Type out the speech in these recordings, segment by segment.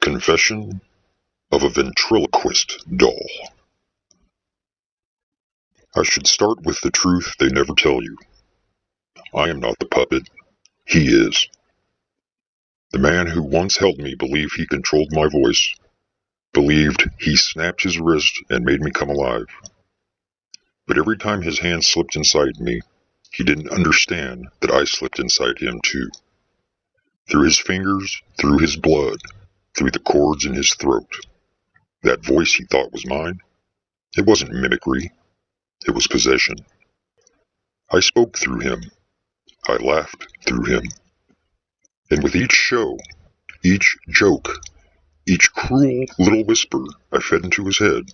Confession of a Ventriloquist Doll. I should start with the truth they never tell you. I am not the puppet. He is. The man who once held me believed he controlled my voice, believed he snapped his wrist and made me come alive. But every time his hand slipped inside me, he didn't understand that I slipped inside him too. Through his fingers, through his blood, through the cords in his throat. That voice he thought was mine, it wasn't mimicry, it was possession. I spoke through him. I laughed through him. And with each show, each joke, each cruel little whisper I fed into his head,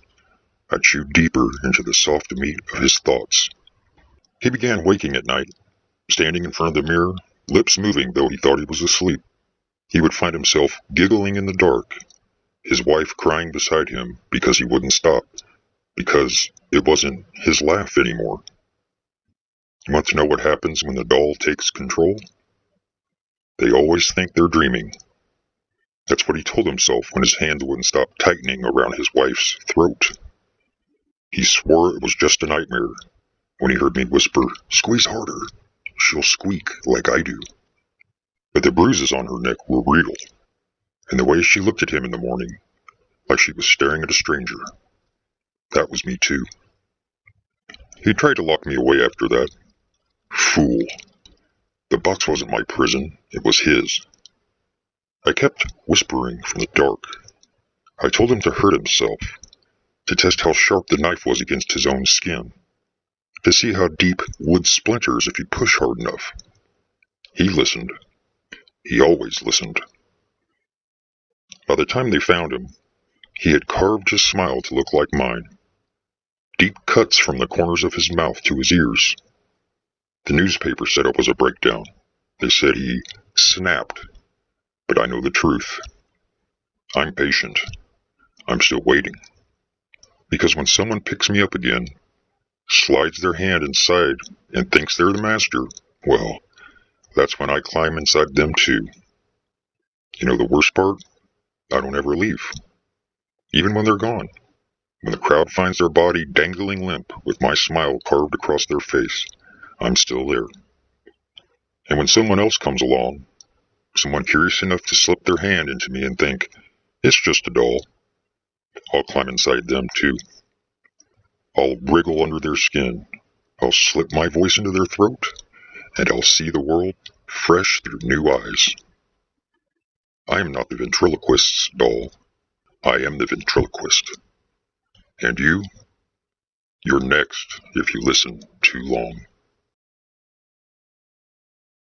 I chewed deeper into the soft meat of his thoughts. He began waking at night, standing in front of the mirror, lips moving though he thought he was asleep. He would find himself giggling in the dark, his wife crying beside him because he wouldn't stop, because it wasn't his laugh anymore. You want to know what happens when the doll takes control? They always think they're dreaming. That's what he told himself when his hand wouldn't stop tightening around his wife's throat. He swore it was just a nightmare when he heard me whisper, "Squeeze harder, she'll squeak like I do." But the bruises on her neck were real, and the way she looked at him in the morning, like she was staring at a stranger, that was me too. He tried to lock me away after that. Fool. The box wasn't my prison, it was his. I kept whispering from the dark. I told him to hurt himself, to test how sharp the knife was against his own skin, to see how deep wood splinters if you push hard enough. He listened. He always listened. By the time they found him, he had carved his smile to look like mine. Deep cuts from the corners of his mouth to his ears. The newspaper said it was a breakdown. They said he snapped. But I know the truth. I'm patient. I'm still waiting. Because when someone picks me up again, slides their hand inside, and thinks they're the master, well, that's when I climb inside them too. You know the worst part? I don't ever leave. Even when they're gone. When the crowd finds their body dangling limp with my smile carved across their face, I'm still there. And when someone else comes along, someone curious enough to slip their hand into me and think, it's just a doll, I'll climb inside them too. I'll wriggle under their skin. I'll slip my voice into their throat, and I'll see the world fresh through new eyes. I am not the ventriloquist's doll. I am the ventriloquist. And you? You're next if you listen too long.